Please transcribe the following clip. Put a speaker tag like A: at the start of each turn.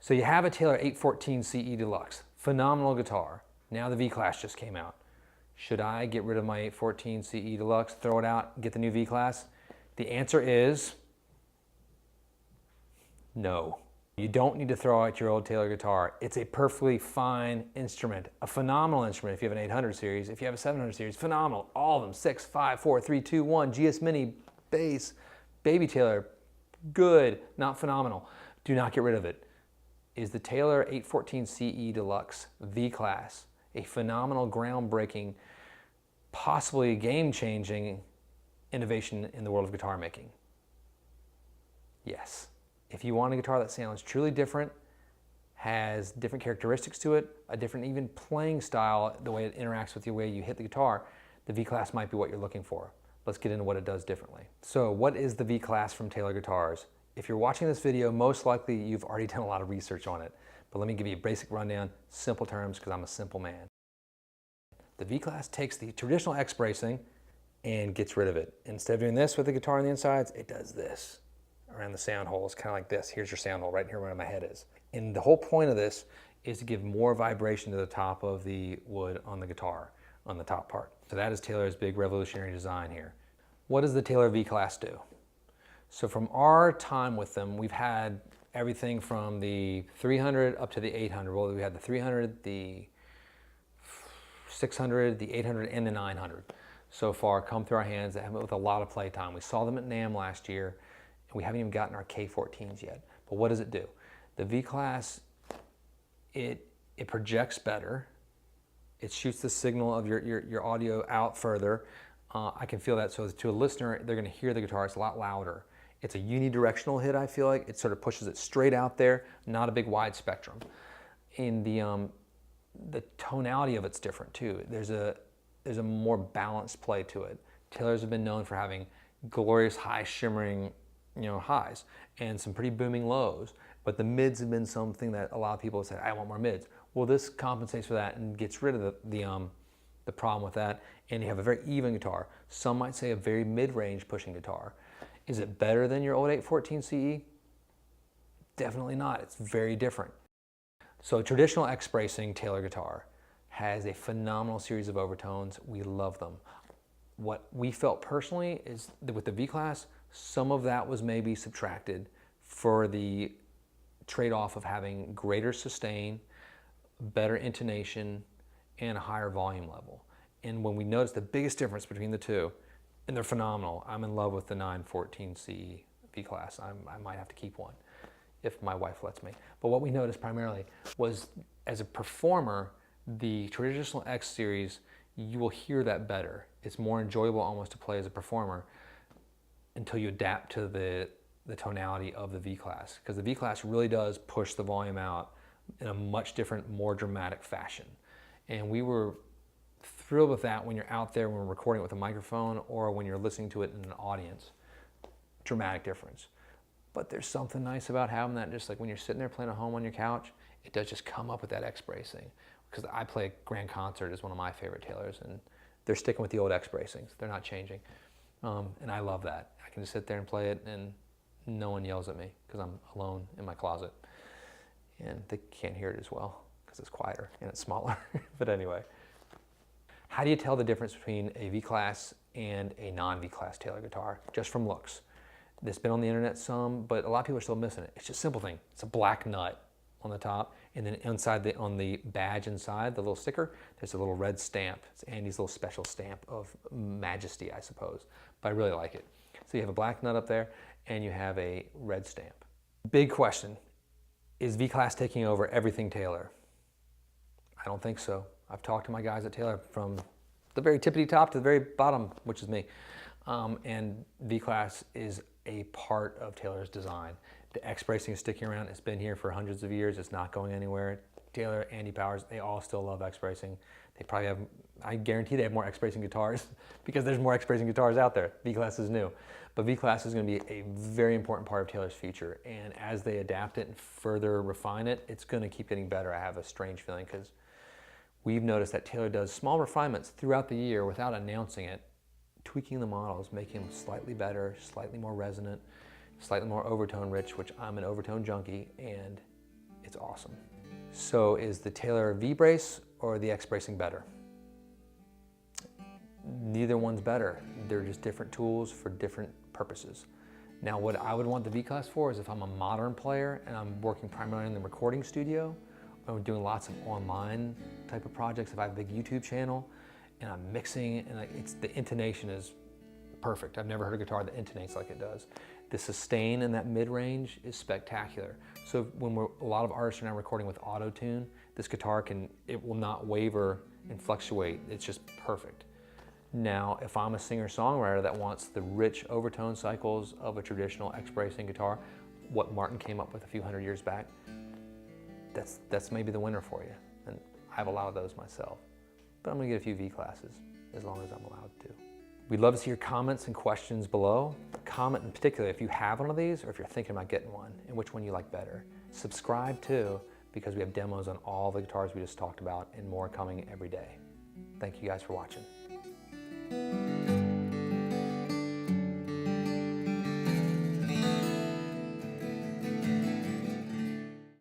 A: So you have a Taylor 814 CE Deluxe, phenomenal guitar. Now the VClass just came out. Should I get rid of my 814 CE Deluxe, throw it out, get the new VClass? The answer is no. You don't need to throw out your old Taylor guitar. It's a perfectly fine instrument, a phenomenal instrument if you have an 800 series. If you have a 700 series, phenomenal. All of them, 6, 5, 4, 3, 2, 1, GS Mini, bass, baby Taylor, good, not phenomenal. Do not get rid of it. Is the Taylor 814 CE Deluxe VClass a phenomenal, groundbreaking, possibly game-changing innovation in the world of guitar making? Yes. If you want a guitar that sounds truly different, has different characteristics to it, a different even playing style, the way it interacts with the way you hit the guitar, the VClass might be what you're looking for. Let's get into what it does differently. So what is the VClass from Taylor Guitars? If you're watching this video, most likely you've already done a lot of research on it. But let me give you a basic rundown, simple terms, because I'm a simple man. The VClass takes the traditional X bracing and gets rid of it. Instead of doing this with the guitar on the insides, it does this around the sound holes, kind of like this. Here's your sound hole right here where my head is. And the whole point of this is to give more vibration to the top of the wood on the guitar, on the top part. So that is Taylor's big revolutionary design here. What does the Taylor VClass do? So from our time with them, we've had everything from the 300 up to the 800. Well, we had the 300, the 600, the 800, and the 900 so far come through our hands with a lot of play time. We saw them at NAMM last year. We haven't even gotten our K14s yet. But what does it do? The VClass, it projects better. It shoots the signal of your audio out further. I can feel that. So to a listener, they're going to hear the guitar. It's a lot louder. It's a unidirectional hit, I feel like. It sort of pushes it straight out there, not a big wide spectrum. In the tonality of it's different too. There's a more balanced play to it. Taylors have been known for having glorious high shimmering highs and some pretty booming lows, but the mids have been something that a lot of people have said, I want more mids. Well, this compensates for that and gets rid of the problem with that, and you have a very even guitar. Some might say a very mid-range pushing guitar. Is it better than your old 814 CE? Definitely not. It's very different. So a traditional X bracing Taylor guitar has a phenomenal series of overtones. We love them. What we felt personally is that with the VClass, some of that was maybe subtracted for the trade-off of having greater sustain, better intonation, and a higher volume level. And when we noticed the biggest difference between the two, and they're phenomenal. I'm in love with the 914 CE VClass. I might have to keep one if my wife lets me. But what we noticed primarily was, as a performer, the traditional X series, you will hear that better. It's more enjoyable almost to play as a performer until you adapt to the tonality of the VClass, because the VClass really does push the volume out in a much different, more dramatic fashion. And we were thrilled with that when you're out there, when we're recording it with a microphone, or when you're listening to it in an audience. Dramatic difference. But there's something nice about having that, just like when you're sitting there playing at home on your couch, it does just come up with that X bracing. Because I play Grand Concert as one of my favorite Taylors, and they're sticking with the old X bracings. They're not changing. And I love that. I can just sit there and play it, and no one yells at me because I'm alone in my closet. And they can't hear it as well because it's quieter and it's smaller. But anyway. How do you tell the difference between a VClass and a non-VClass Taylor guitar? Just from looks. It's been on the internet some, but a lot of people are still missing it. It's just a simple thing. It's a black nut on the top, and then inside on the badge inside, the little sticker, there's a little red stamp. It's Andy's little special stamp of majesty, I suppose. But I really like it. So you have a black nut up there, and you have a red stamp. Big question. Is VClass taking over everything Taylor? I don't think so. I've talked to my guys at Taylor from the very tippity top to the very bottom, which is me. And VClass is a part of Taylor's design. The X bracing is sticking around. It's been here for hundreds of years. It's not going anywhere. Taylor, Andy Powers, they all still love X bracing. They probably have, I guarantee they have more X bracing guitars because there's more X bracing guitars out there. VClass is new. But VClass is going to be a very important part of Taylor's future. And as they adapt it and further refine it, it's going to keep getting better. I have a strange feeling because we've noticed that Taylor does small refinements throughout the year without announcing it, tweaking the models, making them slightly better, slightly more resonant, slightly more overtone rich, which I'm an overtone junkie, and it's awesome. So is the Taylor V-brace or the X-bracing better? Neither one's better. They're just different tools for different purposes. Now, what I would want the V-Class for is if I'm a modern player and I'm working primarily in the recording studio, or I'm doing lots of online type of projects, if I have a big YouTube channel and I'm mixing and the intonation is perfect. I've never heard a guitar that intonates like it does. The sustain in that mid-range is spectacular. So when a lot of artists are now recording with auto-tune, this guitar it will not waver and fluctuate. It's just perfect. Now, if I'm a singer-songwriter that wants the rich overtone cycles of a traditional X-bracing guitar, what Martin came up with a few hundred years back, that's maybe the winner for you. And I have a lot of those myself. But I'm gonna get a few V-classes as long as I'm allowed to. We'd love to see your comments and questions below. Comment in particular if you have one of these or if you're thinking about getting one and which one you like better. Subscribe too, because we have demos on all the guitars we just talked about and more coming every day. Thank you guys for watching.